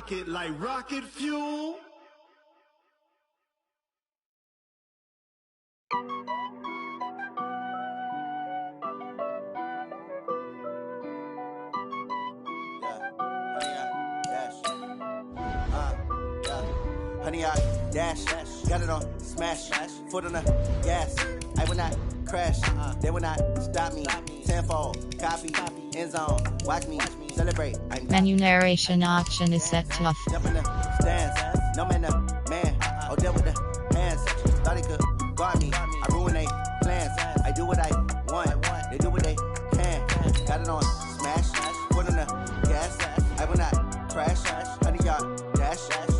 rocket like rocket fuel. Honey, I dash, got it on, smash, foot on the gas. I will not crash, they will not stop me. Tenfold, copy, end zone, watch me celebrate. Menu narration option is set tough. Jump in the stands, no man, man. Oh, deal with the hands. Thought he could guard me. I ruin they plans. I do what I want. They do what they can. Got it on, smash, foot on the gas. I will not crash. Honey, y'all dash,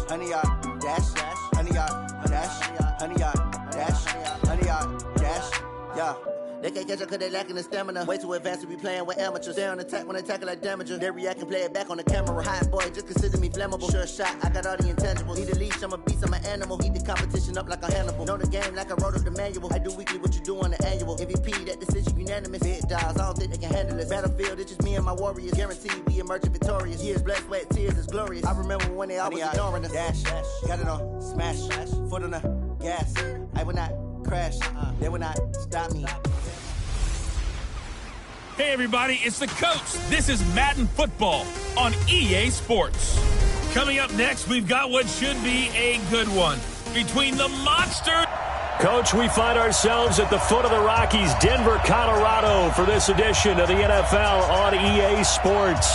honey, y'all dash, honey, y'all dash, honey, y'all dash, honey, y'all dash, yeah. They can't catch up cause they lacking the stamina. Way too advanced to be playing with amateurs. They on attack when they tackle like damager. They react and play it back on the camera. Hot boy, just consider me flammable. Sure shot, I got all the intangibles. Need a leash, I'm a beast, I'm an animal. Heat the competition up like a Hannibal. Know the game like I wrote up the manual. I do weekly what you do on the annual. MVP, that decision unanimous. Big dogs, I don't think they can handle it. Battlefield, it's just me and my warriors. Guaranteed we emerge victorious. Years, blood, sweat, tears, is glorious. I remember when they always ignoring us. Dash, got it on, smash, foot on the gas. I will not crash, they will not stop me. Hey everybody, it's the coach. This is Madden Football on EA Sports. Coming up next, we've got what should be a good one between the monster. Coach, we find ourselves at the foot of the Rockies, Denver, Colorado, for this edition of the NFL on EA Sports.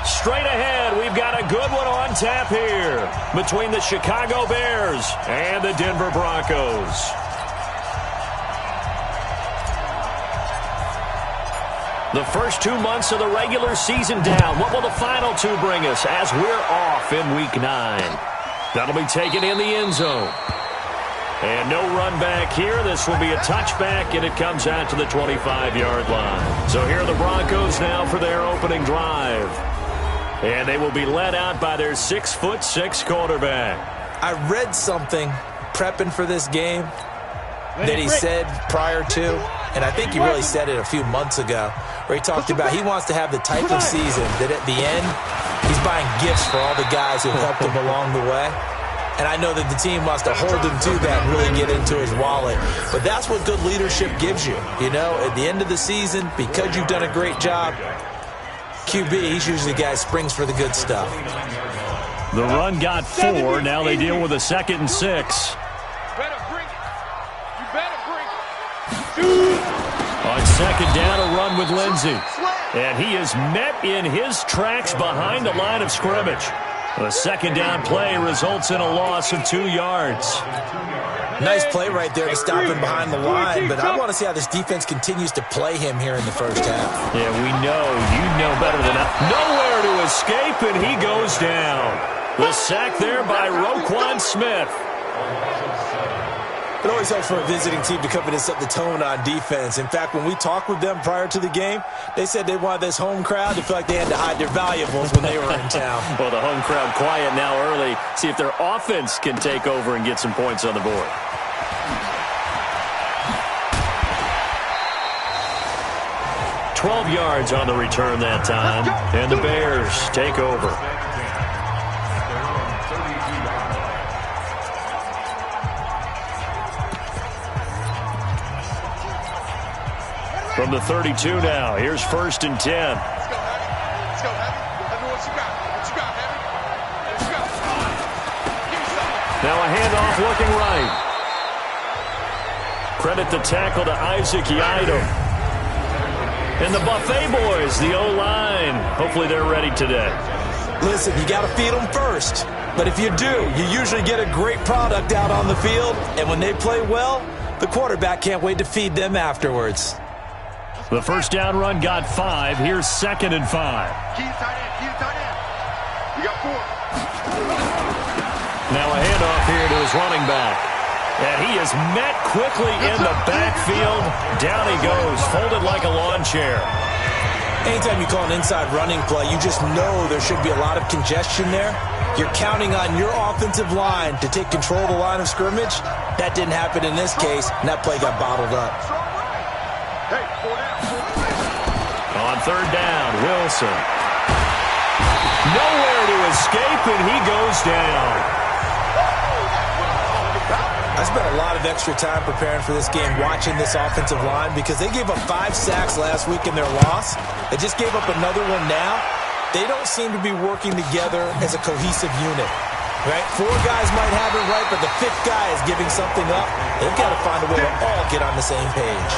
Straight ahead, we've got a good one on tap here between the Chicago Bears and the Denver Broncos. The first 2 months of the regular season down. What will the final two bring us as we're off in Week 9? That'll be taken in the end zone. And no run back here. This will be a touchback, and it comes out to the 25-yard line. So here are the Broncos now for their opening drive. And they will be led out by their 6'6" quarterback. I read something prepping for this game that he said prior to, and I think he really said it a few months ago, where he talked about he wants to have the type of season that at the end, he's buying gifts for all the guys who helped him along the way. And I know that the team wants to hold him to that and really get into his wallet. But that's what good leadership gives you. You know, at the end of the season, because you've done a great job, QB, he's usually the guy who springs for the good stuff. The run got 4. Now they deal with a 2nd and 6. On 2nd down, a run with Lindsey. And he is met in his tracks behind the line of scrimmage. The 2nd down play results in a loss of 2 yards. Nice play right there to stop him behind the line, but I want to see how this defense continues to play him here in the first half. Yeah, we know. You know better than us. Nowhere to escape, and he goes down. The sack there by Roquan Smith. It always helps for a visiting team to come in and set the tone on defense. In fact, when we talked with them prior to the game, they said they wanted this home crowd to feel like they had to hide their valuables when they were in town. Well, the home crowd quiet now early. See if their offense can take over and get some points on the board. $12 yards on the return that time, and the Bears take over. From the 32 now, here's 1st and 10. Let's go, Heavy. Heavy, what you got? What you got, Heavy? Let's go. Give me something. Now a handoff looking right. Credit the tackle to Isaac Yiadom. And the Buffet boys, the O-line. Hopefully they're ready today. Listen, you got to feed them first. But if you do, you usually get a great product out on the field. And when they play well, the quarterback can't wait to feed them afterwards. The first down run got 5. Here's 2nd and 5. Keep tight end. Keep tight end. You got 4. Now a handoff here to his running back. And he is met quickly in the backfield. Down he goes, folded like a lawn chair. Anytime you call an inside running play, you just know there should be a lot of congestion there. You're counting on your offensive line to take control of the line of scrimmage. That didn't happen in this case, and that play got bottled up. On 3rd down, Wilson. Nowhere to escape, and he goes down. I spent a lot of extra time preparing for this game, watching this offensive line, because they gave up 5 sacks last week in their loss. They just gave up another one now. They don't seem to be working together as a cohesive unit. Right? 4 guys might have it right, but the 5th guy is giving something up. They've got to find a way to all get on the same page.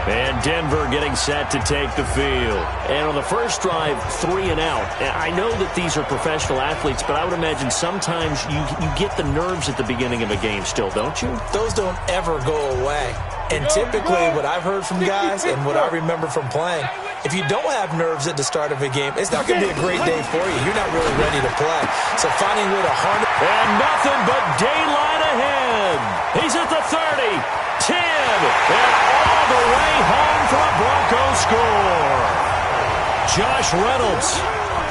And Denver getting set to take the field. And on the first drive, 3 and out. I know that these are professional athletes, but I would imagine sometimes you get the nerves at the beginning of a game still, don't you? Those don't ever go away. And typically what I've heard from guys and what I remember from playing, if you don't have nerves at the start of a game, it's not going to be a great day for you. You're not really ready to play. So finding a way to harness. And nothing but daylight ahead. He's at the 30. 10, and all the way home for a Broncos score. Josh Reynolds,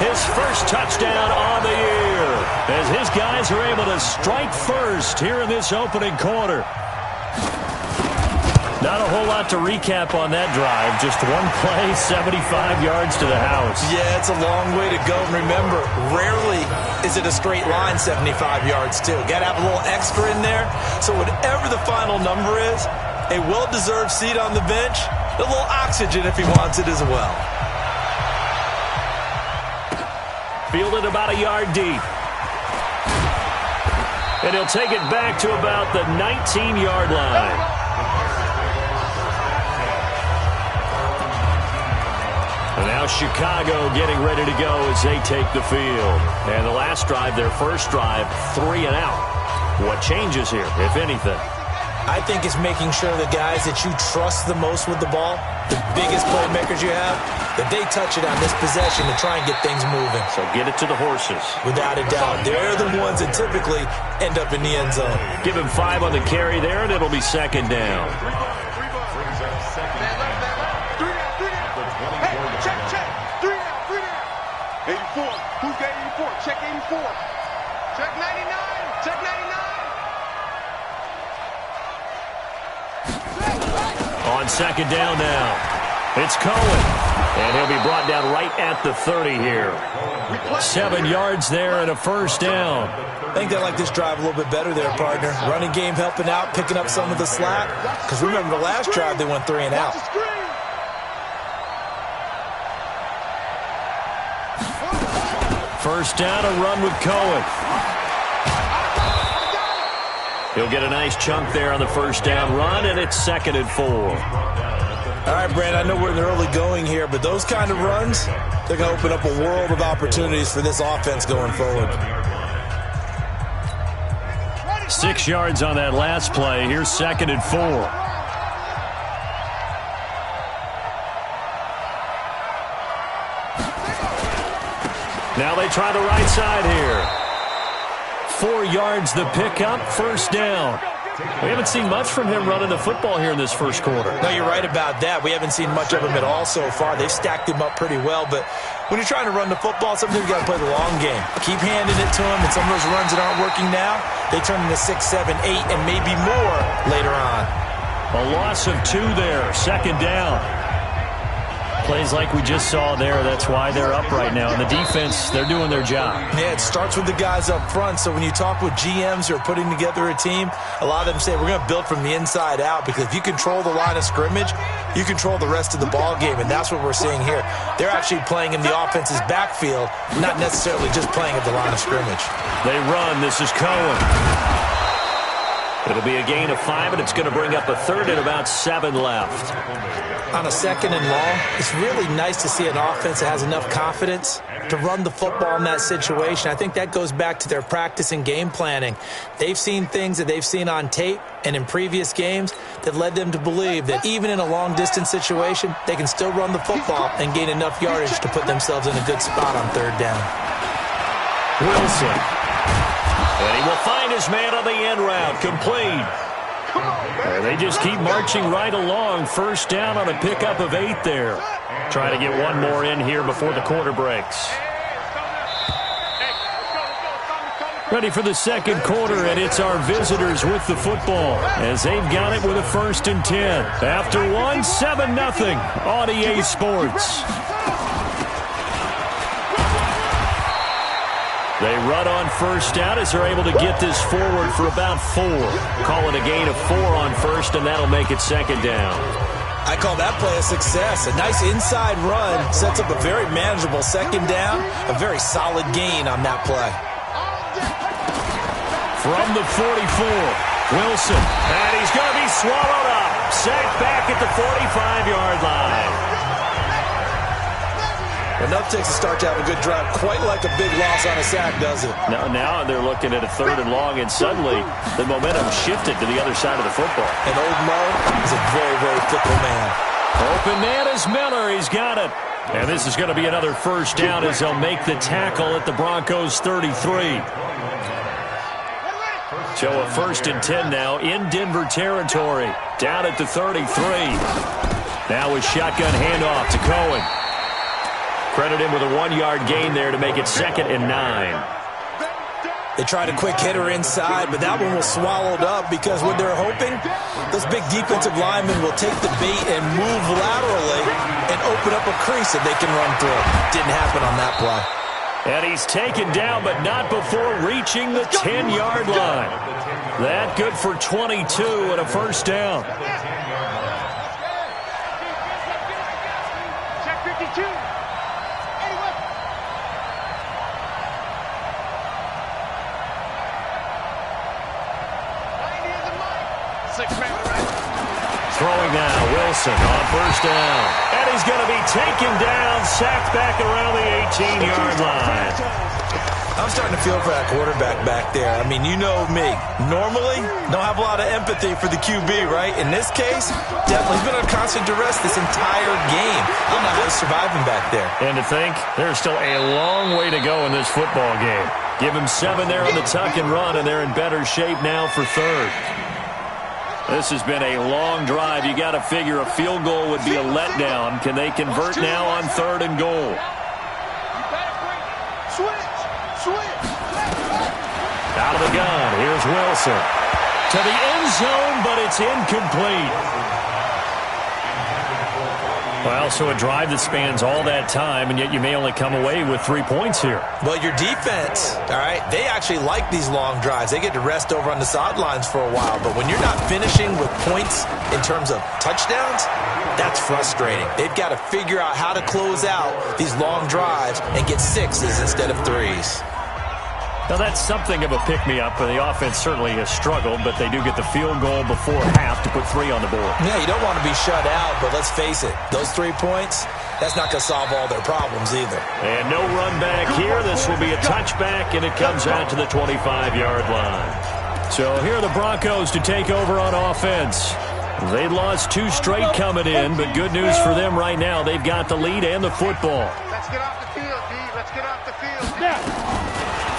his first touchdown on the year, as his guys are able to strike first here in this opening quarter. Not a whole lot to recap on that drive. Just one play, 75 yards to the house. Yeah, it's a long way to go. And remember, rarely is it a straight line 75 yards, too. Got to have a little extra in there. So whatever the final number is, a well-deserved seat on the bench, a little oxygen if he wants it as well. Fielded about a yard deep. And he'll take it back to about the 19-yard line. And now Chicago getting ready to go as they take the field. And the last drive, their first drive, 3 and out. What changes here, if anything? I think it's making sure the guys that you trust the most with the ball, the biggest playmakers you have, that they touch it on this possession to try and get things moving. So get it to the horses. Without a doubt. They're the ones that typically end up in the end zone. Give him 5 on the carry there, and it'll be second down. Who's got 84? Check 84. Check 99. Check 99. On second down now, it's Cohen. And he'll be brought down right at the 30 here. 7 yards there and a first down. I think they like this drive a little bit better there, partner. Running game helping out, picking up some of the slack. Because remember, the last drive they went 3 and out. First down, a run with Cohen. He'll get a nice chunk there on the first down run, and it's 2nd and 4. All right, Brand, I know we're in the early going here, but those kind of runs, they're going to open up a world of opportunities for this offense going forward. 6 yards on that last play. Here's 2nd and 4. Now they try the right side here. 4 yards the pickup, first down. We haven't seen much from him running the football here in this first quarter. No, you're right about that. We haven't seen much of him at all so far. They've stacked him up pretty well, but when you're trying to run the football, sometimes you got to play the long game. Keep handing it to him, and some of those runs that aren't working now, they turn into 6, 7, 8, and maybe more later on. A loss of 2 there, second down. Plays like we just saw there, that's why they're up right now. And the defense, they're doing their job. Yeah, it starts with the guys up front. So when you talk with GMs who are putting together a team, a lot of them say we're going to build from the inside out, because if you control the line of scrimmage, you control the rest of the ball game, and that's what we're seeing here. They're actually playing in the offense's backfield, not necessarily just playing at the line of scrimmage. They run. This is Cohen. It'll be a gain of 5, and it's going to bring up a third and about 7 left. On a 2nd and long, it's really nice to see an offense that has enough confidence to run the football in that situation. I think that goes back to their practice and game planning. They've seen things that they've seen on tape and in previous games that led them to believe that even in a long-distance situation, they can still run the football and gain enough yardage to put themselves in a good spot on 3rd down. Wilson. And he will find his man on the end route, complete. And they just keep marching right along. First down on a pickup of 8 there. Trying to get one more in here before the quarter breaks. Ready for the second quarter, and it's our visitors with the football as they've got it with a 1st and 10. After one, 7-0 on EA Sports. They run on first down as they're able to get this forward for about 4. Call it a gain of 4 on first, and that'll make it second down. I call that play a success. A nice inside run sets up a very manageable second down, a very solid gain on that play. From the 44, Wilson, and he's going to be swallowed up. Sacked back at the 45-yard line. Enough takes a start to have a good drive. Quite like a big loss on a sack, does it? Now they're looking at a 3rd and long, and suddenly the momentum shifted to the other side of the football. And old Mo is a very, very fickle man. Open man is Miller. He's got it. And this is going to be another first down as they'll make the tackle at the Broncos' 33. So a 1st and 10 now in Denver territory. Down at the 33. Now a shotgun handoff to Cohen. Credit him with a 1-yard gain there to make it 2nd and 9. They tried a quick hitter inside, but that one was swallowed up because what they're hoping, those big defensive linemen will take the bait and move laterally and open up a crease that they can run through. Didn't happen on that play. And he's taken down, but not before reaching the 10-yard line. That good for 22 and a first down. Check 52. Throwing now, Wilson on first down. And he's going to be taken down, sacked back around the 18-yard line. I'm starting to feel for that quarterback back there. I mean, you know me. Normally, don't have a lot of empathy for the QB, right? In this case, definitely he's been under constant duress this entire game. I don't know how he's surviving back there. And to think, there's still a long way to go in this football game. Give him 7 there on the tuck and run, and they're in better shape now for 3rd. This has been a long drive. You got to figure a field goal would be a letdown. Can they convert now on 3rd and goal? Out of the gun, here's Wilson. To the end zone, but it's incomplete. Well, so a drive that spans all that time, and yet you may only come away with 3 points here. Well, your defense, all right, they actually like these long drives. They get to rest over on the sidelines for a while, but when you're not finishing with points in terms of touchdowns, that's frustrating. They've got to figure out how to close out these long drives and get 6s instead of 3s. Now, that's something of a pick-me-up. The offense certainly has struggled, but they do get the field goal before half to put 3 on the board. Yeah, you don't want to be shut out, but let's face it, those 3 points, that's not going to solve all their problems either. And no run back here. This will be a touchback, and it comes out to the 25-yard line. So here are the Broncos to take over on offense. They lost 2 straight coming in, but good news for them right now. They've got the lead and the football. Let's get off the field, D. Let's get off the field. Yeah.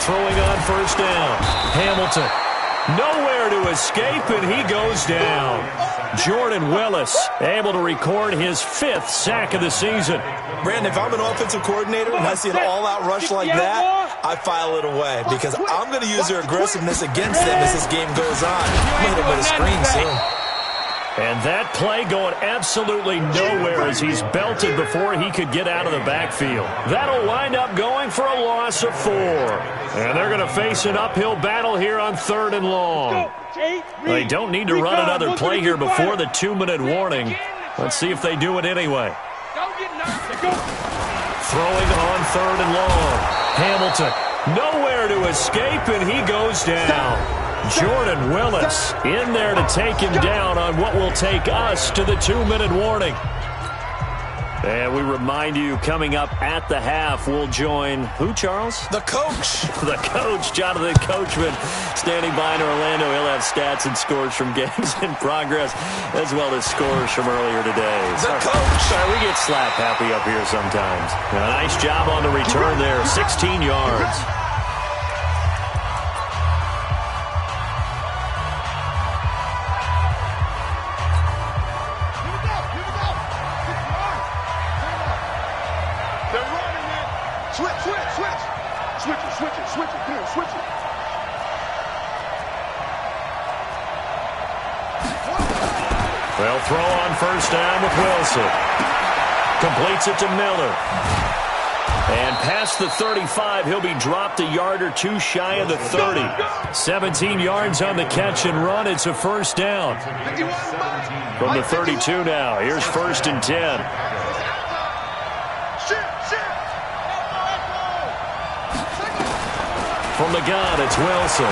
Throwing on first down. Hamilton. Nowhere to escape, and he goes down. Jordan Willis able to record his 5th sack of the season. Brandon, if I'm an offensive coordinator and I see an all-out rush like that, I file it away because I'm going to use their aggressiveness against them as this game goes on. I'm going to hit them with a screen soon. And that play going absolutely nowhere as he's belted before he could get out of the backfield. That'll wind up going for a loss of 4. And they're going to face an uphill battle here on 3rd and long. They don't need to run another play here before the 2-minute warning. Let's see if they do it anyway. Throwing on 3rd and long. Hamilton. Nowhere to escape, and he goes down. Jordan Willis in there to take him down on what will take us to the 2-minute warning. And we remind you, coming up at the half, we'll join who, Charles? The coach. The coach, Jonathan Coachman, standing by in Orlando. He'll have stats and scores from games in progress, as well as scores from earlier today. The coach. Sorry, we get slap happy up here sometimes. A nice job on the return there, 16 yards. They'll throw on first down with Wilson. Completes it to Miller. And past the 35, he'll be dropped a yard or two shy of the 30. 17 yards on the catch and run. It's a first down. From the 32 now, here's 1st and 10. From the gun, it's Wilson.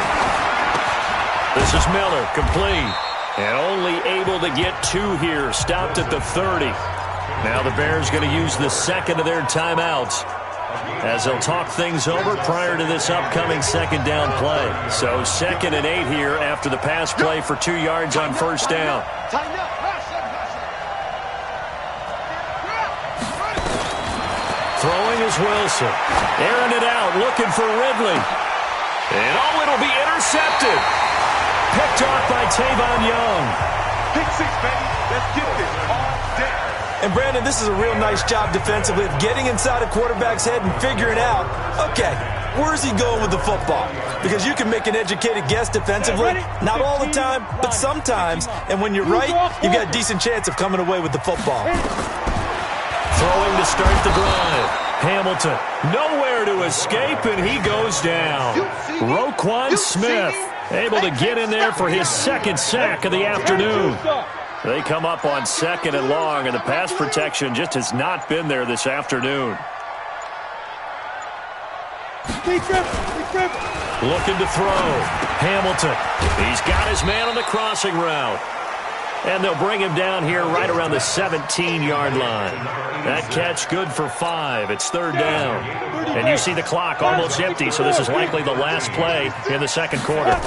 This is Miller, complete. And only able to get 2 here, stopped at the 30. Now the Bears going to use the second of their timeouts as they'll talk things over prior to this upcoming second down play. So 2nd and 8 here after the pass play for 2 yards on first down. Throwing is Wilson. Airing it out, looking for Ridley. And it'll be intercepted. Picked off by Tavon Young. Pick 6, baby. Let's get this all day. And, Brandon, this is a real nice job defensively of getting inside a quarterback's head and figuring out, okay, where's he going with the football? Because you can make an educated guess defensively, not all the time, but sometimes. And when you're right, you've got a decent chance of coming away with the football. Throwing to start the drive. Hamilton, nowhere to escape, and he goes down. Roquan Smith able to get in there for his 2nd sack of the afternoon. They come up on 2nd and long, and the pass protection just has not been there this afternoon. Looking to throw. Hamilton. He's got his man on the crossing route. And they'll bring him down here right around the 17-yard line. That catch good for 5. It's 3rd down. And you see the clock almost empty, so this is likely the last play in the 2nd quarter.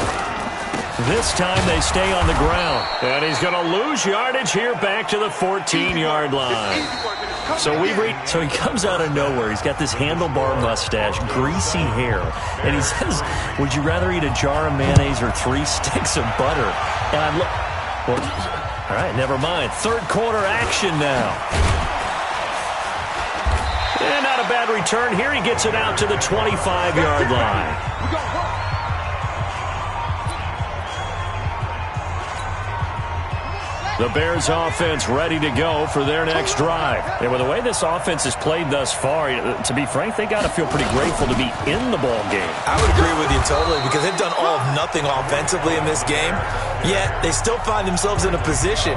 This time they stay on the ground. And he's going to lose yardage here back to the 14-yard line. So he comes out of nowhere. He's got this handlebar mustache, greasy hair. And he says, would you rather eat a jar of mayonnaise or 3 sticks of butter? And I'm all right, never mind. 3rd quarter action now. And not a bad return here. He gets it out to the 25-yard line. The Bears offense ready to go for their next drive. And with the way this offense has played thus far, to be frank, they got to feel pretty grateful to be in the ball game. I would agree with you totally because they've done all of nothing offensively in this game, yet they still find themselves in a position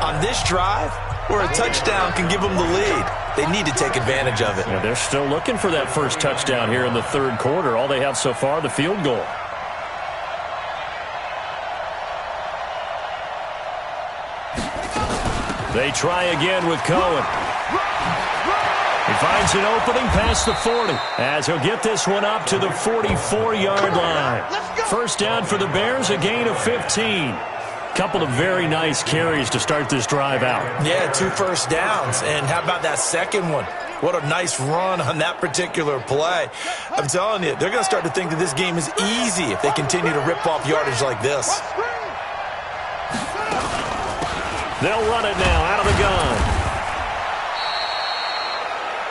on this drive where a touchdown can give them the lead. They need to take advantage of it. Yeah, they're still looking for that first touchdown here in the 3rd quarter. All they have so far, the field goal. They try again with Cohen. He finds an opening past the 40 as he'll get this one up to the 44-yard line. First down for the Bears, a gain of 15. Couple of very nice carries to start this drive out. Yeah, 2 first downs. And how about that second one? What a nice run on that particular play. I'm telling you, they're going to start to think that this game is easy if they continue to rip off yardage like this. They'll run it now out of the gun.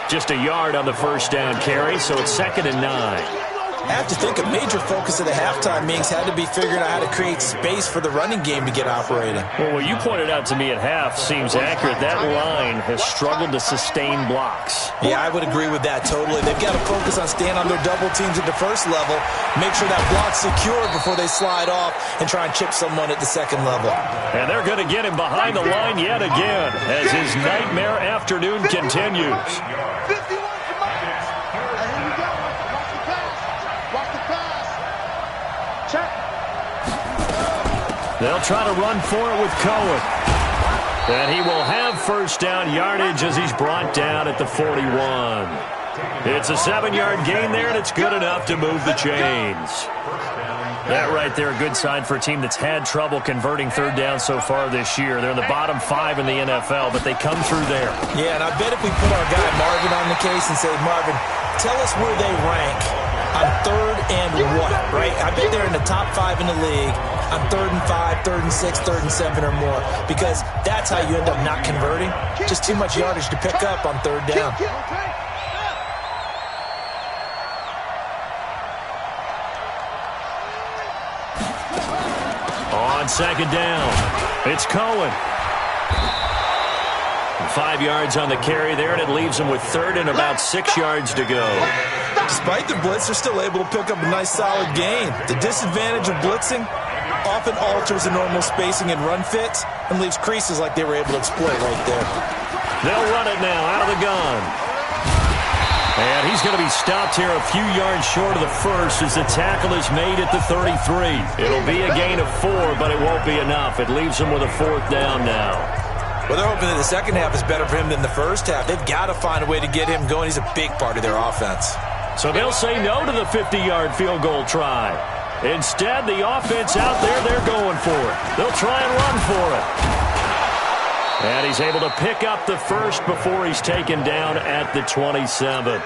Just a yard on the first down carry, so it's 2nd and 9. I have to think a major focus of the halftime meetings had to be figuring out how to create space for the running game to get operating. Well, what you pointed out to me at half seems accurate. That line has struggled to sustain blocks. Yeah, I would agree with that totally. They've got to focus on staying on their double teams at the first level, make sure that block's secure before they slide off and try and chip someone at the 2nd level. And they're going to get him behind the line yet again as his nightmare afternoon continues. 51 commands. And here we go. Watch the pass. Watch the pass. Check. They'll try to run for it with Cohen. And he will have first down yardage as he's brought down at the 41. It's a 7-yard gain there, and it's good enough to move the chains. That right there, a good sign for a team that's had trouble converting 3rd down so far this year. They're in the bottom 5 in the NFL, but they come through there. Yeah, and I bet if we put our guy Marvin on the case and say, Marvin, tell us where they rank on 3rd and what, right? I bet they're in the top 5 in the league on 3rd and 5, 3rd and 6, 3rd and 7 or more, because that's how you end up not converting. Just too much yardage to pick up on 3rd down. On 2nd down, it's Cohen. 5 yards on the carry there, and it leaves them with third and about 6 yards to go. Despite the blitz, they're still able to pick up a nice solid gain. The disadvantage of blitzing often alters the normal spacing and run fits and leaves creases like they were able to exploit right there. They'll run it now out of the gun. And he's going to be stopped here a few yards short of the first as the tackle is made at the 33. It'll be a gain of 4, but it won't be enough. It leaves him with a 4th down now. Well, they're hoping that the second half is better for him than the first half. They've got to find a way to get him going. He's a big part of their offense. So they'll say no to the 50-yard field goal try. Instead, the offense out there, they're going for it. They'll try and run for it. And he's able to pick up the first before he's taken down at the 27.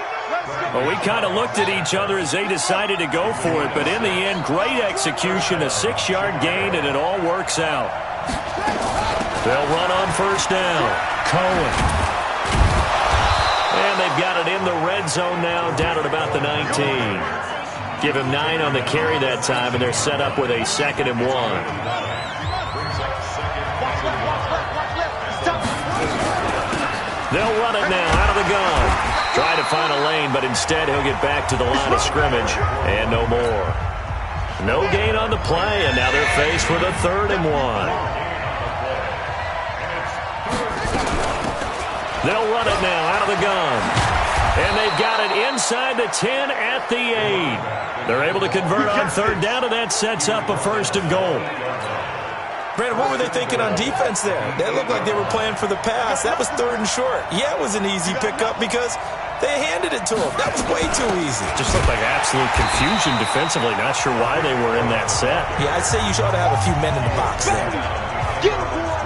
Well, we kind of looked at each other as they decided to go for it, but in the end, great execution, a 6-yard gain, and it all works out. They'll run on first down. Cohen. And they've got it in the red zone now, down at about the 19. Give him 9 on the carry that time, and they're set up with a 2nd and 1. They'll run it now out of the gun. Try to find a lane, but instead he'll get back to the line of scrimmage, and no more. No gain on the play, and now they're faced with a 3rd and 1. They'll run it now out of the gun. And they've got it inside the 10 at the 8. They're able to convert on 3rd down, and that sets up a 1st and goal. Brandon, what were they thinking on defense there? They looked like they were playing for the pass. That was 3rd and short. Yeah, it was an easy pickup because they handed it to them. That was way too easy. Just looked like absolute confusion defensively. Not sure why they were in that set. Yeah, I'd say you ought to have a few men in the box there.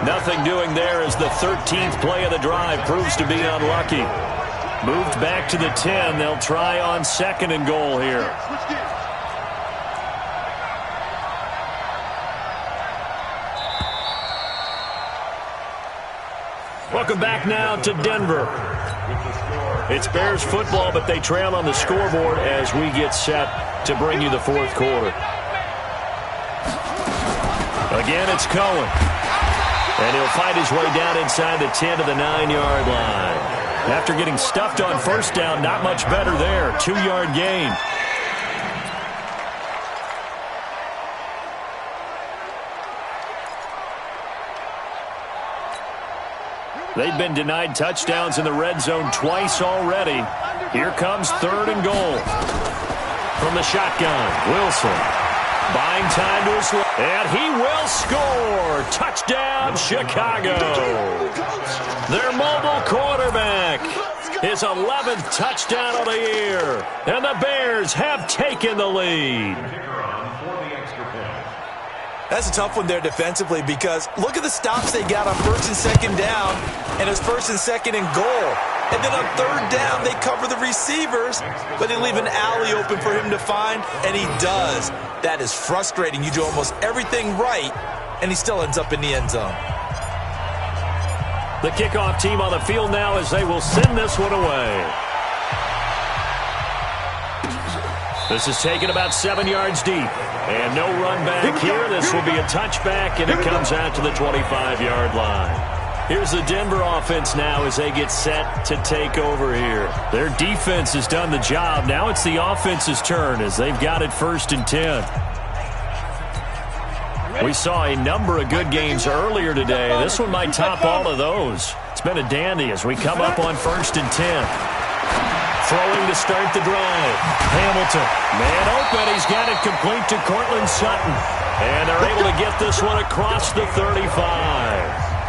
Nothing doing there as the 13th play of the drive proves to be unlucky. Moved back to the 10. They'll try on 2nd and goal here. Welcome back now to Denver. It's Bears football, but they trail on the scoreboard as we get set to bring you the 4th quarter. Again, it's Cohen. And he'll fight his way down inside the 10 to the 9-yard line. After getting stuffed on first down, not much better there. 2-yard gain. They've been denied touchdowns in the red zone twice already. Here comes 3rd and goal. From the shotgun, Wilson. Buying time to his left. And he will score. Touchdown, Chicago. Their mobile quarterback. His 11th touchdown of the year. And the Bears have taken the lead. That's a tough one there defensively because look at the stops they got on 1st and 2nd down, and it's 1st and 2nd and goal. And then on 3rd down, they cover the receivers, but they leave an alley open for him to find, and he does. That is frustrating. You do almost everything right, and he still ends up in the end zone. The kickoff team on the field now as they will send this one away. This is taken about 7 yards deep. And no run back here. This will be a touchback, and it comes out to the 25-yard line. Here's the Denver offense now as they get set to take over here. Their defense has done the job. Now it's the offense's turn as they've got it 1st and 10. We saw a number of good games earlier today. This one might top all of those. It's been a dandy as we come up on 1st and 10. Throwing to start the drive. Hamilton. Man open. He's got it complete to Cortland Sutton. And they're able to get this one across the 35.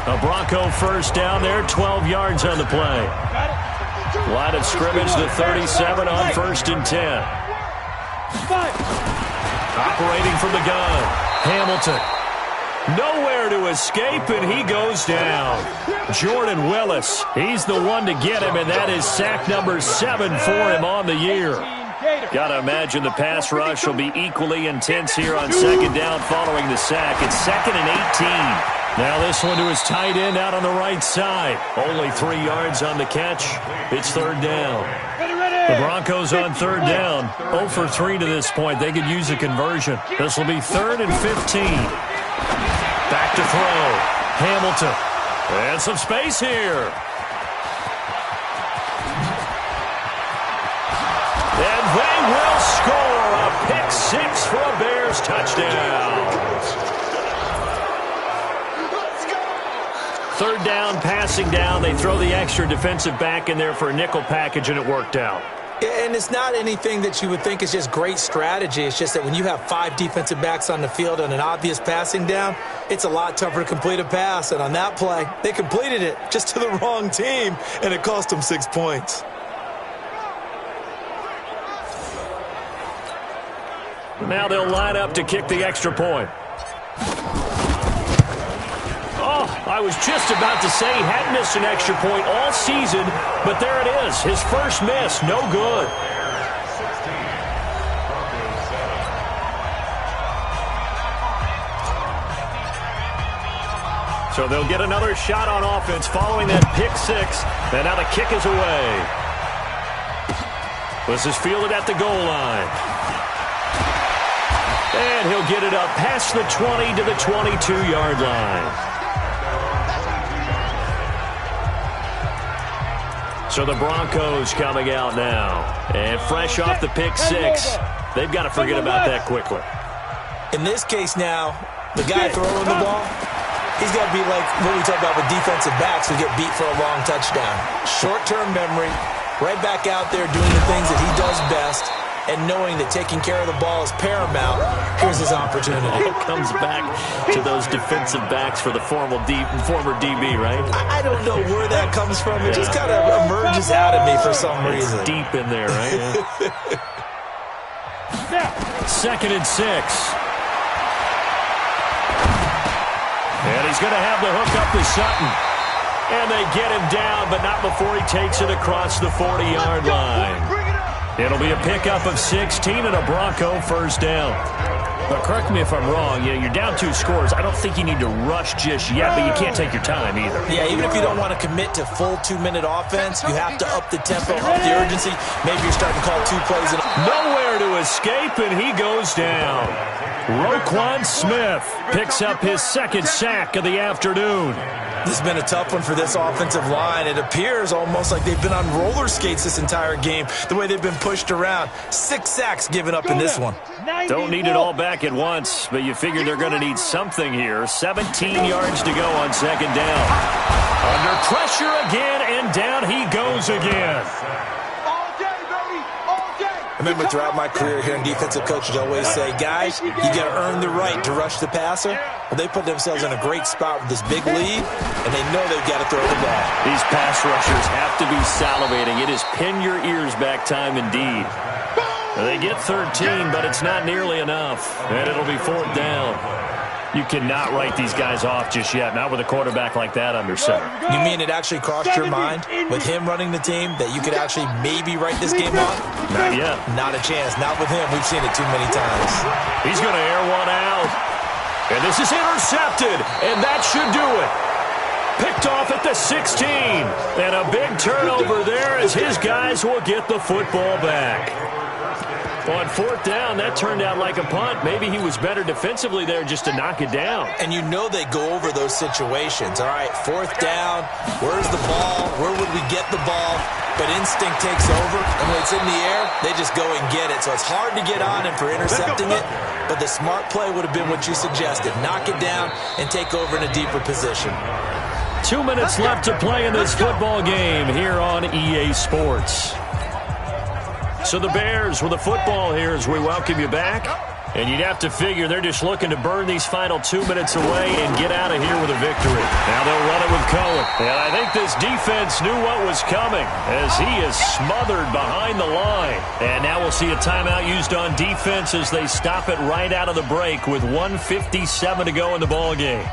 A Bronco first down there. 12 yards on the play. Line of scrimmage, the 37 on 1st and 10. Operating from the gun. Hamilton. Nowhere to escape, and he goes down. Jordan Willis, he's the one to get him, and that is sack number 7 for him on the year. Got to imagine the pass rush will be equally intense here on 2nd down following the sack. It's 2nd and 18. Now this one to his tight end out on the right side. Only 3 yards on the catch. It's 3rd down. The Broncos on 3rd down. 0 for 3 to this point. They could use a conversion. This will be 3rd and 15. Back to throw. Hamilton. And some space here. And they will score a pick six for a Bears touchdown. Third down, passing down. They throw the extra defensive back in there for a nickel package, and it worked out. And it's not anything that you would think is just great strategy. It's just that when you have 5 defensive backs on the field on an obvious passing down, it's a lot tougher to complete a pass. And on that play, they completed it just to the wrong team, and it cost them 6 points. Now they'll line up to kick the extra point. Oh, I was just about to say he hadn't missed an extra point all season, but there it is. His first miss, no good. So they'll get another shot on offense following that pick six, and now the kick is away. This is fielded at the goal line. And he'll get it up past the 20 to the 22-yard line. So the Broncos coming out now. And fresh off the pick six, they've got to forget about that quickly. In this case now, the guy throwing the ball, he's got to be like what we talk about with defensive backs who get beat for a long touchdown. Short-term memory, right back out there doing the things that he does best, and knowing that taking care of the ball is paramount. Here's his opportunity. It comes back to those defensive backs for the former DB, right? I don't know where that comes from. It just kind of emerges out of me for some reason. It's deep in there, right? Yeah. 2nd and 6. And he's going to have the hook up to Sutton. And they get him down, but not before he takes it across the 40-yard line. It'll be a pickup of 16 and a Bronco first down. But correct me if I'm wrong, you're down 2 scores. I don't think you need to rush just yet, but you can't take your time either. Yeah, even if you don't want to commit to full 2-minute offense, you have to up the tempo, up the urgency. Maybe you're starting to call 2 plays. Nowhere to escape, and he goes down. Roquan Smith picks up his 2nd sack of the afternoon. This has been a tough one for this offensive line. It appears almost like they've been on roller skates this entire game, the way they've been pushed around. 6 sacks given up in this one. Don't need it all back at once, but you figure they're going to need something here. 17 yards to go on 2nd down. Under pressure again, and down he goes again. I remember throughout my career hearing defensive coaches always say, guys, you got to earn the right to rush the passer. Well, they put themselves in a great spot with this big lead, and they know they've got to throw the ball. These pass rushers have to be salivating. It is pin your ears back time indeed. They get 13, but it's not nearly enough, and it'll be 4th down. You cannot write these guys off just yet, not with a quarterback like that under center. You mean it actually crossed your mind with him running the team that you could actually maybe write this game off? Not yet. Not a chance. Not with him. We've seen it too many times. He's going to air one out. And this is intercepted, and that should do it. Picked off at the 16. And a big turnover there as his guys will get the football back. On 4th down, that turned out like a punt. Maybe he was better defensively there just to knock it down. And you know they go over those situations. All right, 4th down, where's the ball? Where would we get the ball? But instinct takes over, and when it's in the air, they just go and get it. So it's hard to get on him for intercepting it, but the smart play would have been what you suggested. Knock it down and take over in a deeper position. 2 minutes left to play in this football game here on EA Sports. So the Bears with the football here as we welcome you back. And you'd have to figure they're just looking to burn these final 2 minutes away and get out of here with a victory. Now they'll run it with Cohen. And I think this defense knew what was coming as he is smothered behind the line. And now we'll see a timeout used on defense as they stop it right out of the break with 1:57 to go in the ball game.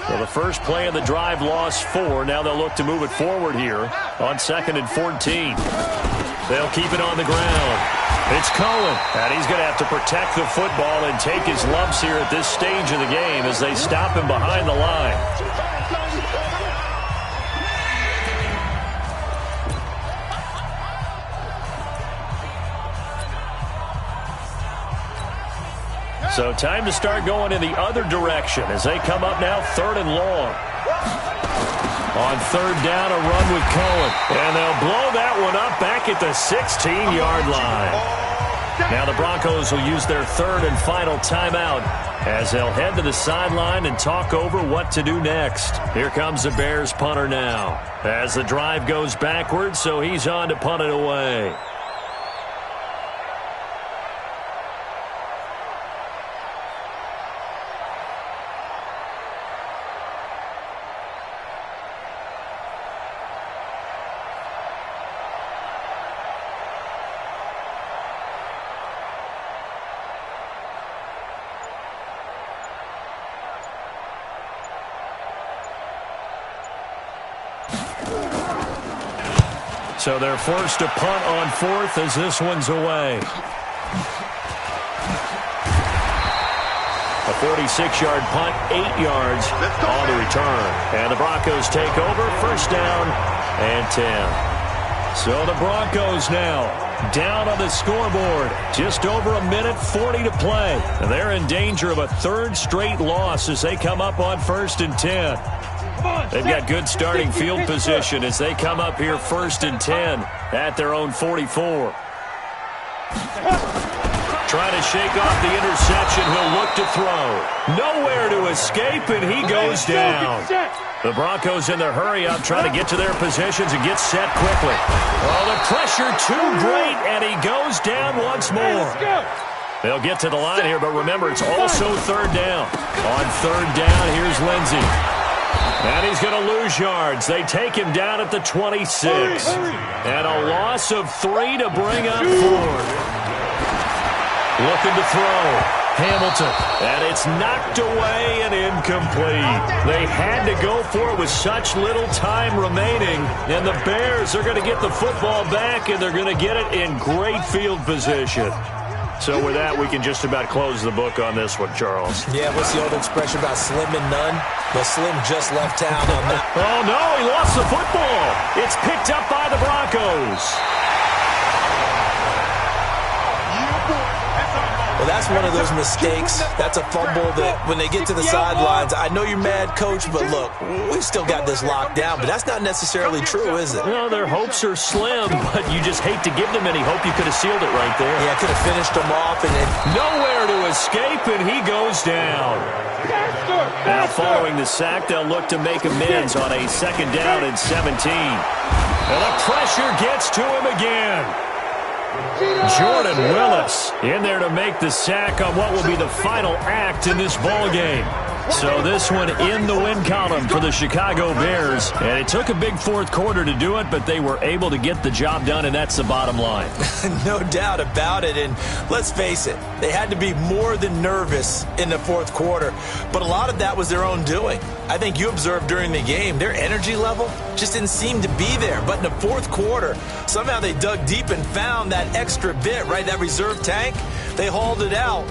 So the first play of the drive lost 4. Now they'll look to move it forward here on 2nd and 14. They'll keep it on the ground. It's Cohen, and he's going to have to protect the football and take his lumps here at this stage of the game as they stop him behind the line. So time to start going in the other direction as they come up now 3rd and long. On third down, a run with Cohen. And they'll blow that one up back at the 16-yard line. Now the Broncos will use their third and final timeout as they'll head to the sideline and talk over what to do next. Here comes the Bears punter now as the drive goes backwards, so he's on to punt it away. So they're forced to punt on fourth as this one's away. A 46-yard punt, 8 yards on the return. And the Broncos take over, first down and 10. So the Broncos now down on the scoreboard. Just over a minute, 40 to play. And they're in danger of a third straight loss as they come up on first and 10. They've got good starting field position as they come up here first and 10 at their own 44. Trying to shake off the interception. He'll look to throw. Nowhere to escape, and he goes down. The Broncos in their hurry-up trying to get to their positions and get set quickly. Oh, the pressure too great, and he goes down once more. They'll get to the line here, but remember, it's also third down. On third down, here's Lindsey. And he's going to lose yards. They take him down at the 26. And a loss of 3 to bring up fourth. Looking to throw. Hamilton. And it's knocked away and incomplete. They had to go for it with such little time remaining. And the Bears are going to get the football back, and they're going to get it in great field position. So with that, we can just about close the book on this one, Charles. Yeah, what's the old expression about slim and none? Well, Slim just left town on that. Oh, no, he lost the football. It's picked up by the Broncos. Well, that's one of those mistakes. That's a fumble that when they get to the sidelines, I know you're mad, Coach, but look, we still got this locked down. But that's not necessarily true, is it? Well, their hopes are slim, but you just hate to give them any hope. You could have sealed it right there. Yeah, could have finished them off. And nowhere to escape, and he goes down. Now, following the sack, they'll look to make amends on a second down and 17. And the pressure gets to him again. Jordan Willis in there to make the sack on what will be the final act in this ball game. So this one in the win column for the Chicago Bears. And it took a big fourth quarter to do it, but they were able to get the job done, and that's the bottom line. No doubt about it. And let's face it, they had to be more than nervous in the fourth quarter. But a lot of that was their own doing. I think you observed during the game, their energy level just didn't seem to be there. But in the fourth quarter, somehow they dug deep and found that extra bit, right, that reserve tank. They hauled it out